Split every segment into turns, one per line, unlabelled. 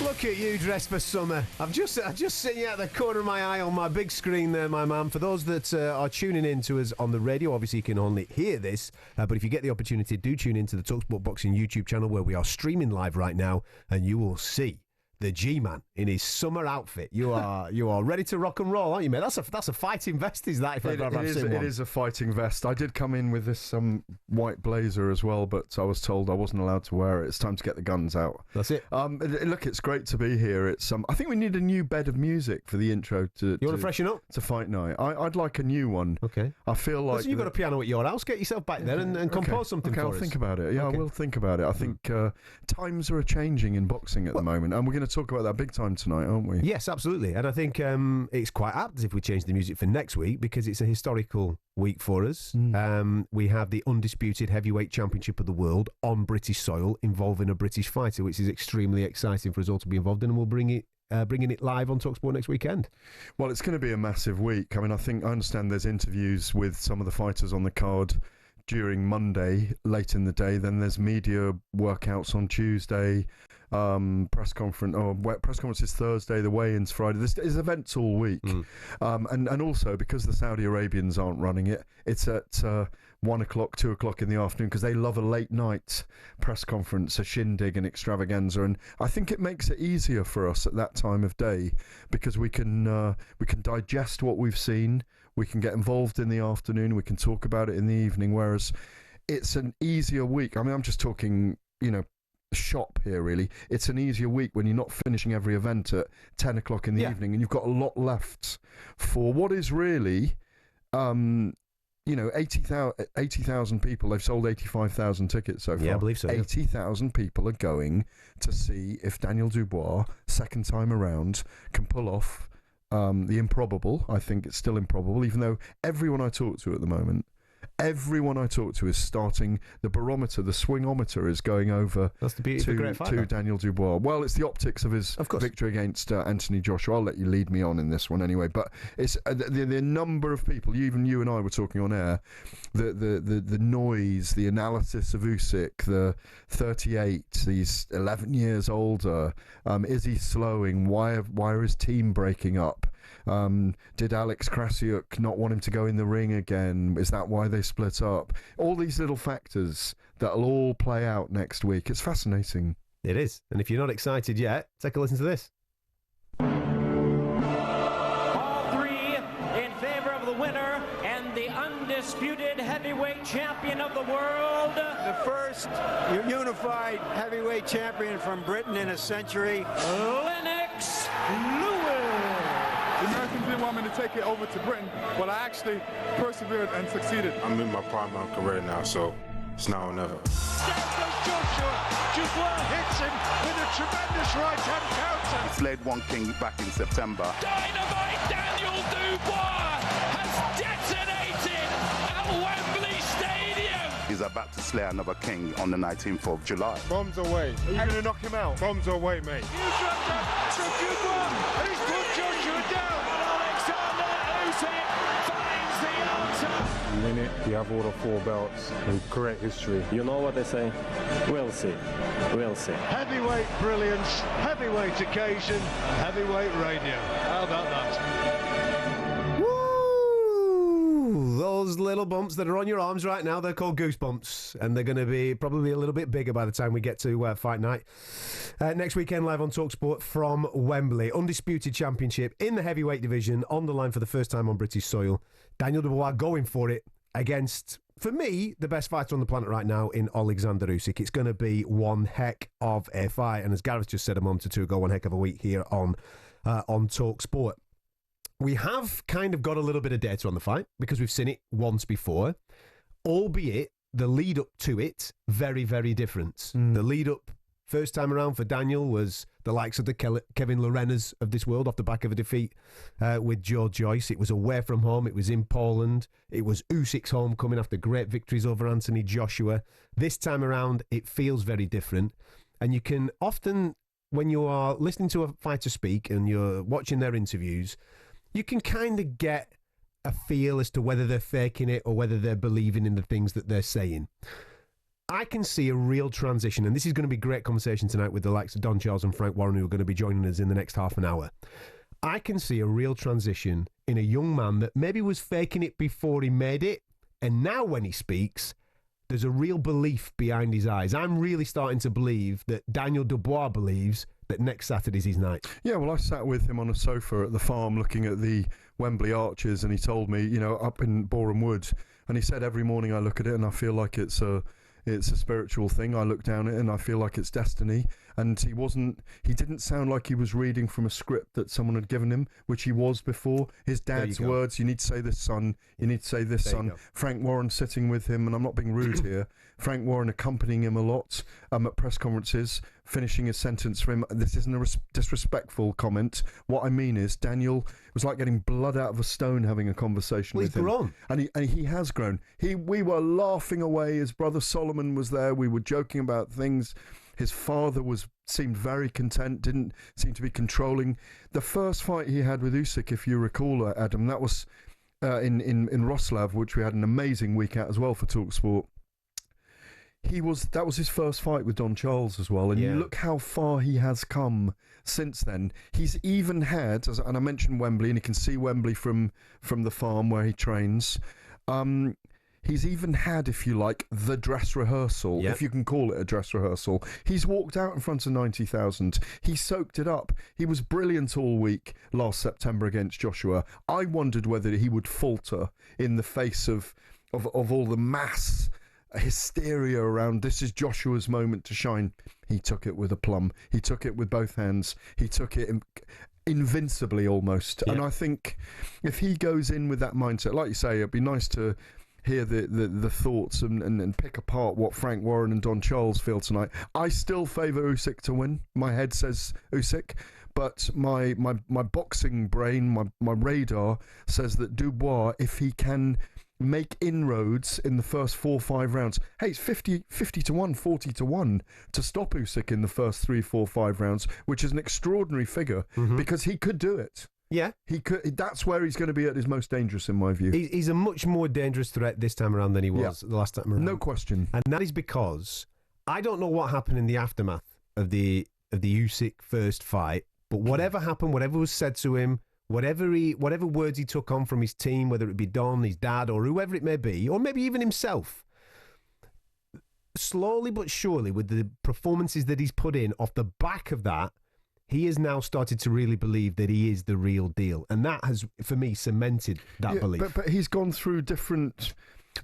Look at you dressed for summer. I've just seen you out the corner of my eye on my big screen there, my man. For those that are tuning in to us on the radio, obviously you can only hear this, but if you get the opportunity, do tune into the talkSPORT Boxing YouTube channel where we are streaming live right now, and you will see the G-Man in his summer outfit. You are ready to rock and roll, aren't you, mate? That's a fighting vest, is that? It
is a fighting vest. I did come in with this white blazer as well, but I was told I wasn't allowed to wear it. It's time to get the guns out.
That's it.
Look, it's great to be here. It's I think we need a new bed of music for the intro to.
You want to freshen up?
To fight night. I'd like a new one.
Okay.
I feel like
Listen, you've got a piano at your house. Get yourself back there and compose something for us.
I'll think about it. Yeah,
Okay.
I will think about it. I think times are changing in boxing at the moment, and we're going to talk about that big time tonight, aren't we?
Yes, absolutely. And I think it's quite apt if we change the music for next week, because it's a historical week for us. We have the undisputed heavyweight championship of the world on British soil involving a British fighter, which is extremely exciting for us all to be involved in, and we'll bringing it live on talkSPORT next weekend.
Well, it's going to be a massive week. I mean, I understand there's interviews with some of the fighters on the card during Monday, late in the day. Then there's media workouts on Tuesday, press conference is Thursday, the weigh-ins Friday. There's events all week. And also, because the Saudi Arabians aren't running it, it's at 1 o'clock, 2 o'clock in the afternoon, because they love a late night press conference, a shindig and extravaganza. And I think it makes it easier for us at that time of day, because we can digest what we've seen. We can get involved in the afternoon. We can talk about it in the evening, whereas it's an easier week. I mean, I'm just talking, shop here, really. It's an easier week when you're not finishing every event at 10 o'clock in the evening, and you've got a lot left for what is really, 80,000 people. They've sold 85,000 tickets so far.
Yeah, I believe so.
80,000 people are going to see if Daniel Dubois, second time around, can pull off the improbable. I think it's still improbable, even though everyone I talk to at the moment, is starting, the barometer, the swingometer is going over.
That's the beauty of the great fighter.
To Daniel Dubois. Well, it's the optics of his victory against Anthony Joshua. I'll let you lead me on in this one anyway. But it's the number of people, even you and I were talking on air, the noise, the analysis of Usyk, the 38, he's 11 years older. Is he slowing? Why are his team breaking up? Did Alex Krasiuk not want him to go in the ring again? Is that why they split up? All these little factors that'll all play out next week. It's fascinating.
It is. And if you're not excited yet, take a listen to this.
All three in favor of the winner and the undisputed heavyweight champion of the world.
The first unified heavyweight champion from Britain in a century.
Lennox Lewis.
The Americans didn't want me to take it over to Britain, but I actually persevered and succeeded.
I'm in my prime of my career now, so it's now or never.
Down goes Joshua. Dubois hits him with a tremendous right-hand counter.
He slayed one king back in September.
Dynamite Daniel Dubois has detonated at Wembley Stadium.
He's about to slay another king on the 19th of July.
Bombs away. Are you going to knock him out? Bombs away, mate.
Huge round to Dubois. He's put Joshua down. And Oleksandr Usyk finds the answer.
Win it, you have all the 4 belts, and great history.
You know what they say? We'll see. We'll see.
Heavyweight brilliance, heavyweight occasion, heavyweight radio. How about that?
Woo! Those little bumps that are on your arms right now, they're called goosebumps, and they're going to be probably a little bit bigger by the time we get to Fight Night. Next weekend, live on talkSPORT from Wembley. Undisputed championship in the heavyweight division, on the line for the first time on British soil. Daniel Dubois going for it against, for me, the best fighter on the planet right now in Oleksandr Usyk. It's going to be one heck of a fight. And as Gareth just said a moment or two ago, one heck of a week here on talkSPORT. We have kind of got a little bit of data on the fight because we've seen it once before, albeit the lead up to it, very, very different. The lead up first time around for Daniel was the likes of the Kevin Lorenas of this world off the back of a defeat with Joe Joyce. It was away from home. It was in Poland. It was Usyk's homecoming after great victories over Anthony Joshua. This time around, it feels very different. And you can often, when you are listening to a fighter speak and you're watching their interviews, you can kind of get a feel as to whether they're faking it or whether they're believing in the things that they're saying. I can see a real transition, and this is going to be a great conversation tonight with the likes of Don Charles and Frank Warren, who are going to be joining us in the next half an hour. I can see a real transition in a young man that maybe was faking it before he made it, and now when he speaks, there's a real belief behind his eyes. I'm really starting to believe that Daniel Dubois believes that next Saturday's his night.
Yeah, well, I sat with him on a sofa at the farm looking at the Wembley arches, and he told me, up in Boreham Wood, and he said every morning I look at it and I feel like it's a spiritual thing. I look down it and I feel like it's destiny. And he didn't sound like he was reading from a script that someone had given him, which he was before. His dad's words, you need to say this, son. You need to say this, son. Frank Warren sitting with him, and I'm not being rude here. Frank Warren accompanying him a lot at press conferences, finishing his sentence for him. This isn't a disrespectful comment. What I mean is, Daniel was like getting blood out of a stone having a conversation with him.
He's grown.
And he has grown. We were laughing away. His brother Solomon was there. We were joking about things. His father seemed very content, didn't seem to be controlling. The first fight he had with Usyk, if you recall, Adam, that was in Wrocław, which we had an amazing week at as well for talkSPORT. That was his first fight with Don Charles as well, and you look how far he has come since then. He's even had, and I mentioned Wembley, and you can see Wembley from the farm where he trains. He's even had, if you like, the dress rehearsal, if you can call it a dress rehearsal. He's walked out in front of 90,000. He soaked it up. He was brilliant all week last September against Joshua. I wondered whether he would falter in the face of all the mass hysteria around this is Joshua's moment to shine. He took it with aplomb. He took it with both hands. He took it invincibly almost. And I think if he goes in with that mindset, like you say, it'd be nice to hear the thoughts and pick apart what Frank Warren and Don Charles feel tonight. I still favour Usyk to win. My head says Usyk, but my boxing brain, my radar says that Dubois, if he can make inroads in the first 4 or 5 rounds, hey, it's 50 to 1, 40 to 1 to stop Usyk in the first 3, 4, 5 rounds, which is an extraordinary figure because he could do it.
Yeah.
He could. That's where he's going to be at his most dangerous, in my view.
He's a much more dangerous threat this time around than he was the last time around.
No question.
And that is because I don't know what happened in the aftermath of the Usyk first fight, but whatever happened, whatever was said to him, whatever words he took on from his team, whether it be Don, his dad, or whoever it may be, or maybe even himself, slowly but surely, with the performances that he's put in off the back of that, he has now started to really believe that he is the real deal. And that has, for me, cemented that belief.
But he's gone through different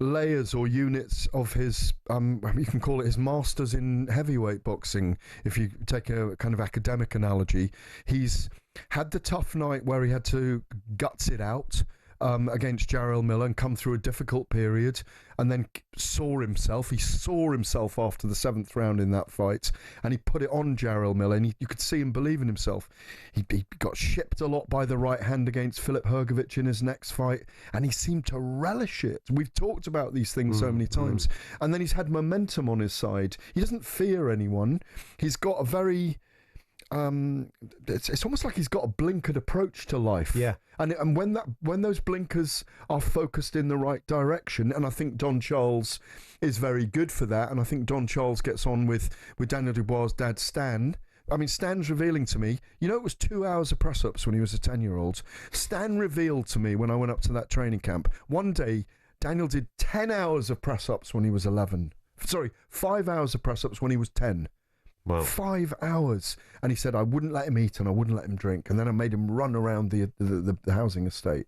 layers or units of his, you can call it his masters in heavyweight boxing, if you take a kind of academic analogy. He's had the tough night where he had to guts it out against Jarrell Miller and come through a difficult period, and then saw himself. He saw himself after the 7th round in that fight, and he put it on Jarrell Miller, and you could see him believe in himself. He got shipped a lot by the right hand against Filip Hrgović in his next fight, and he seemed to relish it. We've talked about these things so many times. And then he's had momentum on his side. He doesn't fear anyone. He's got a very... it's almost like he's got a blinkered approach to life.
Yeah.
And when those blinkers are focused in the right direction, and I think Don Charles is very good for that, and I think Don Charles gets on with Daniel Dubois' dad, Stan. I mean, Stan's revealing to me, it was 2 hours of press-ups when he was a 10-year-old. Stan revealed to me when I went up to that training camp, one day, Daniel did 10 hours of press-ups when he was 11. Sorry, 5 hours of press-ups when he was 10. Wow. 5 hours. And he said, I wouldn't let him eat and I wouldn't let him drink. And then I made him run around the housing estate.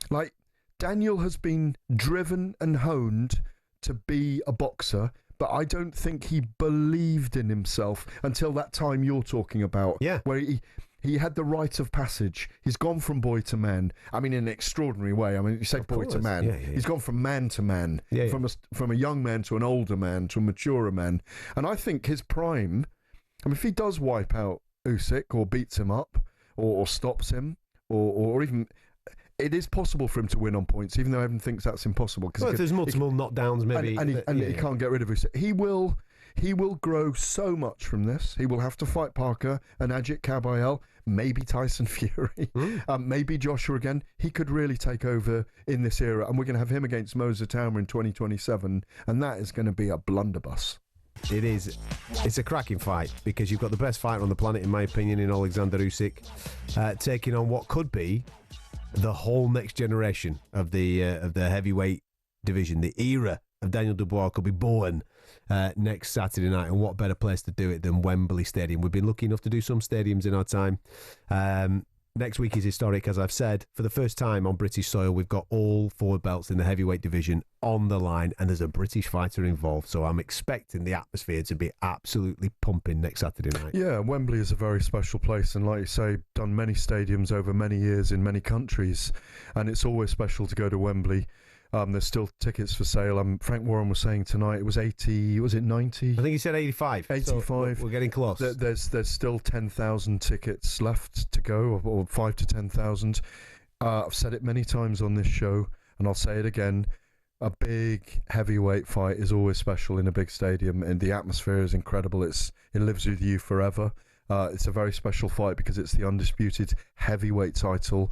Like, Daniel has been driven and honed to be a boxer, but I don't think he believed in himself until that time you're talking about.
Yeah.
Where he had the rite of passage. He's gone from boy to man. I mean, in an extraordinary way. I mean, you say boy to man.
Yeah.
He's gone from man to man.
Yeah,
from a young man to an older man to a maturer man. And I think his prime, if he does wipe out Usyk or beats him up or stops him or even... It is possible for him to win on points, even though everyone thinks that's impossible.
Well, if there's multiple knockdowns, maybe...
And he can't get rid of Usyk. He will grow so much from this. He will have to fight Parker and Ajit Kabayel, maybe Tyson Fury, maybe Joshua again. He could really take over in this era, and we're going to have him against Mo Zatauma in 2027, and that is going to be a blunderbuss.
It is. It's a cracking fight because you've got the best fighter on the planet, in my opinion, in Oleksandr Usyk, taking on what could be the whole next generation of the heavyweight division. The era of Daniel Dubois could be born next Saturday night, and what better place to do it than Wembley Stadium? We've been lucky enough to do some stadiums in our time. Next week is historic, as I've said. For the first time on British soil, we've got all 4 belts in the heavyweight division on the line, and there's a British fighter involved, so I'm expecting the atmosphere to be absolutely pumping next Saturday night.
Yeah, Wembley is a very special place, and like you say, done many stadiums over many years in many countries, and it's always special to go to Wembley. There's still tickets for sale. Frank Warren was saying tonight it was 80, was it 90?
I think he said 85.
85.
So we're getting close.
There's still 10,000 tickets left to go, or 5 to 10,000. I've said it many times on this show, and I'll say it again. A big heavyweight fight is always special in a big stadium, and the atmosphere is incredible. It lives with you forever. It's a very special fight because it's the undisputed heavyweight title.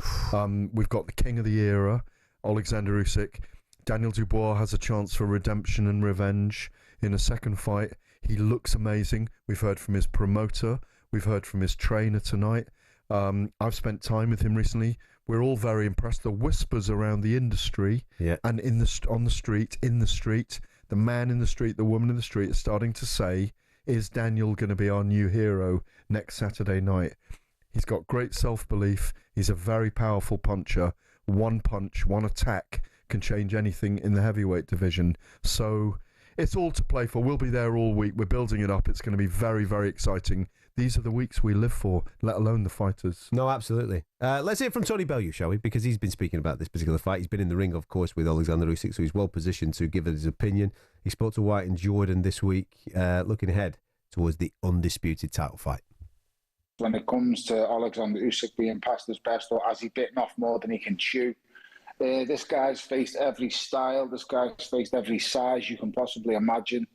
We've got the king of the era, Oleksandr Usyk. Daniel Dubois has a chance for redemption and revenge in a second fight. He looks amazing. We've heard from his promoter. We've heard from his trainer tonight. I've spent time with him recently. We're all very impressed. The whispers around the industry and on the street, the man in the street, the woman in the street are starting to say, is Daniel going to be our new hero next Saturday night? He's got great self-belief. He's a very powerful puncher. One punch, one attack can change anything in the heavyweight division. So it's all to play for. We'll be there all week. We're building it up. It's going to be very, very exciting. These are the weeks we live for, let alone the fighters.
No, absolutely. Let's hear from Tony Bellew, shall we? Because he's been speaking about this particular fight. He's been in the ring, of course, with Oleksandr Usyk, so he's well positioned to give his opinion. He spoke to White and Jordan this week, looking ahead towards the undisputed title fight.
When it comes to Oleksandr Usyk being past his best, or has he bitten off more than he can chew? This guy's faced every style. This guy's faced every size you can possibly imagine.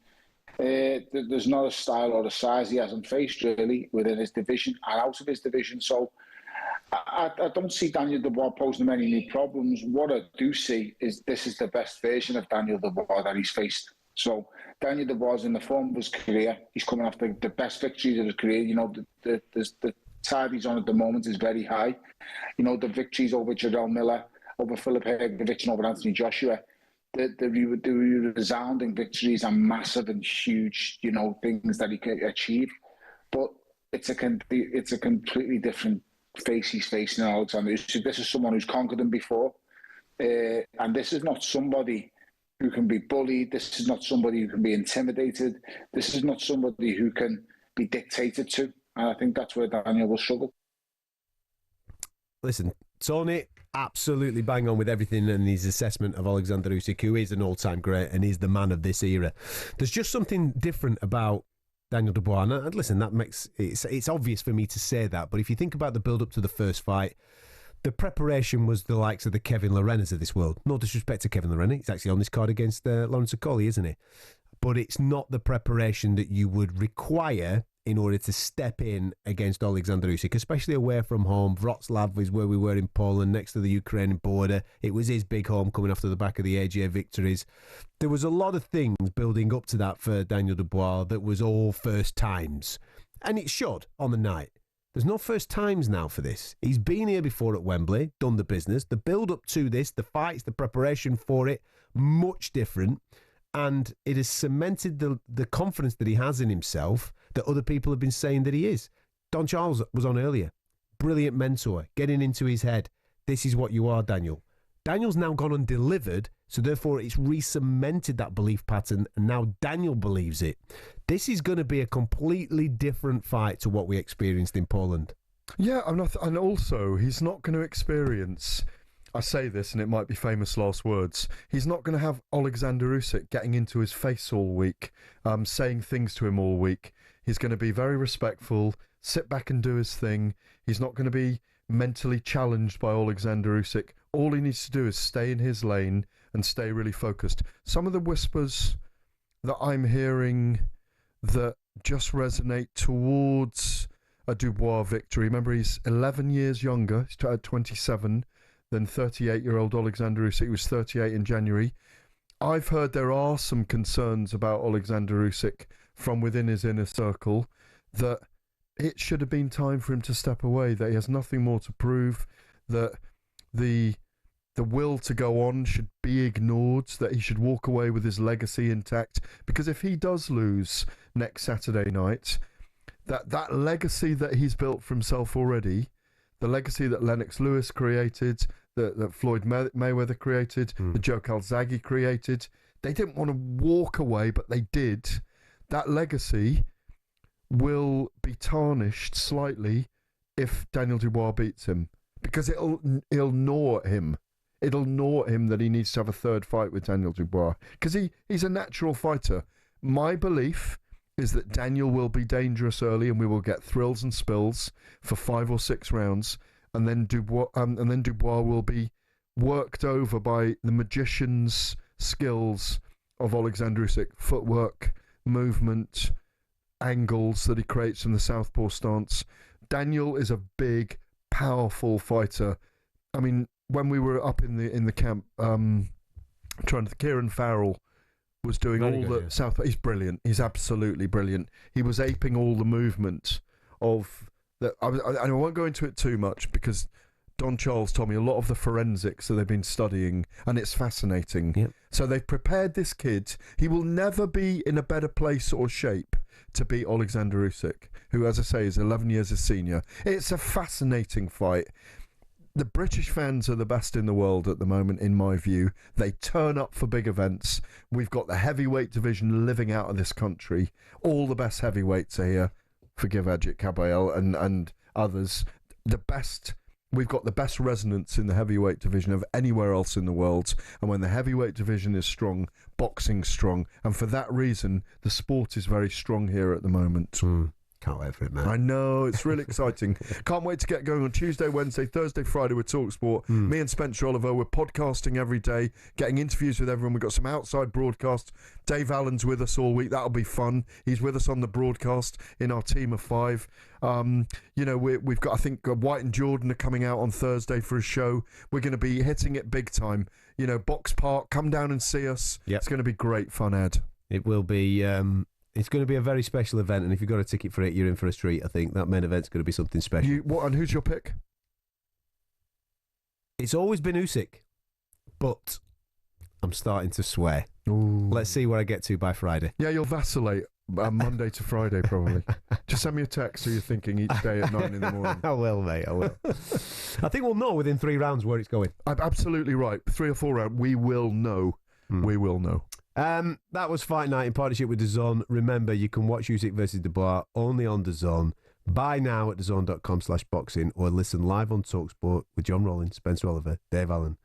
There's not a style or a size he hasn't faced, really, within his division and out of his division. So I don't see Daniel Dubois posing many new problems. What I do see is this is the best version of Daniel Dubois that he's faced. So Daniel Dubois is in the form of his career. He's coming off the best victories of his career. You know, the tide he's on at the moment is very high. You know, the victories over Jarrell Miller, over Philip Hergovich and over Anthony Joshua, the resounding victories are massive and huge, you know, things that he can achieve. But it's a completely different face he's facing in Oleksandr Usyk. This is someone who's conquered him before. And this is not somebody who can be bullied. This is not somebody who can be intimidated. This is not somebody who can be dictated to. And I think that's where Daniel will struggle.
Listen, Tony, absolutely bang on with everything in his assessment of Oleksandr Usyk, who is an all-time great and is the man of this era. There's just something different about Daniel Dubois. And listen, that makes it's obvious for me to say that, but if you think about the build-up to the first fight, the preparation was the likes of the Kevin Lorenas of this world. No disrespect to Kevin Lorena, he's actually on this card against Lawrence Okolie, isn't he? But it's not the preparation that you would require in order to step in against Oleksandr Usyk, especially away from home. Wrocław is where we were in Poland, next to the Ukrainian border. It was his big home coming after the back of the AJ victories. There was a lot of things building up to that for Daniel Dubois that was all first times. And it showed on the night. There's no first times now for this. He's been here before at Wembley, done the business. The build up to this, the fights, the preparation for it, much different. And it has cemented the confidence that he has in himself that other people have been saying that he is. Don Charles was on earlier. Brilliant mentor, getting into his head. This is what you are, Daniel. Daniel's now gone and delivered, so therefore it's re-cemented that belief pattern, and now Daniel believes it. This is going to be a completely different fight to what we experienced in Poland.
Yeah, and also he's not going to experience... I say this, and it might be famous last words. He's not going to have Oleksandr Usyk getting into his face all week, saying things to him all week. He's going to be very respectful, sit back and do his thing. He's not going to be mentally challenged by Oleksandr Usyk. All he needs to do is stay in his lane and stay really focused. Some of the whispers that I'm hearing that just resonate towards a Dubois victory. Remember, he's 11 years younger. He's 27 than 38-year-old Oleksandr Usyk. He was 38 in January. I've heard there are some concerns about Oleksandr Usyk from within his inner circle, that it should have been time for him to step away, that he has nothing more to prove, that the will to go on should be ignored, that he should walk away with his legacy intact. Because if he does lose next Saturday night, that legacy that he's built for himself already, the legacy that Lennox Lewis created, that Floyd Mayweather created, that Joe Calzaghe created, they didn't want to walk away, but they did. That legacy will be tarnished slightly if Daniel Dubois beats him, because it'll gnaw at him. It'll gnaw at him that he needs to have a third fight with Daniel Dubois, because he's a natural fighter. My belief is that Daniel will be dangerous early, and we will get thrills and spills for 5 or 6 rounds, and then Dubois will be worked over by the magician's skills of Oleksandr Usyk, footwork, movement, angles that he creates from the southpaw stance. Daniel is a big, powerful fighter. I mean, when we were up in the camp, Kieran Farrell was doing all the southpaw. He's brilliant. He's absolutely brilliant. He was aping all the movement of that. I won't go into it too much, because Don Charles told me a lot of the forensics that they've been studying, and it's fascinating. Yep. So they've prepared this kid. He will never be in a better place or shape to beat Oleksandr Usyk, who, as I say, is 11 years his senior. It's a fascinating fight. The British fans are the best in the world at the moment, in my view. They turn up for big events. We've got the heavyweight division living out of this country. All the best heavyweights are here. Forgive Ajit Kabayel and others. We've got the best resonance in the heavyweight division of anywhere else in the world. And when the heavyweight division is strong, boxing's strong. And for that reason, the sport is very strong here at the moment.
Can't wait for it, man.
I know, it's really exciting. Can't wait to get going on Tuesday, Wednesday, Thursday, Friday with talkSPORT. Me and Spencer Oliver, we're podcasting every day, getting interviews with everyone. We've got some outside broadcasts. Dave Allen's with us all week. That'll be fun. He's with us on the broadcast in our team of 5. We've got, I think, White and Jordan are coming out on Thursday for a show. We're going to be hitting it big time. Box Park, come down and see us. Yep. It's going to be great fun, Ed.
It will be... It's going to be a very special event, and if you've got a ticket for it, you're in for a treat. I think that main event's going to be something special.
And who's your pick?
It's always been Usyk, but I'm starting to swear.
Ooh.
Let's see where I get to by Friday.
Yeah, you'll vacillate Monday to Friday, probably. Just send me a text so you're thinking each day at 9 in the morning.
I will, mate, I will. I think we'll know within 3 rounds where it's going.
I'm absolutely right. 3 or 4 rounds, we will know. We will know.
That was Fight Night in partnership with DAZN. Remember, you can watch Usyk versus Dubois only on DAZN. Buy now at DAZN.com/boxing, or listen live on talkSPORT with John Rollins, Spencer Oliver, Dave Allen,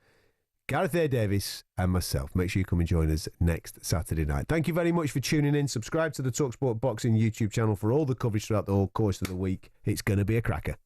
Gareth A. Davies, and myself. Make sure you come and join us next Saturday night. Thank you very much for tuning in. Subscribe to the talkSPORT Boxing YouTube channel for all the coverage throughout the whole course of the week. It's going to be a cracker.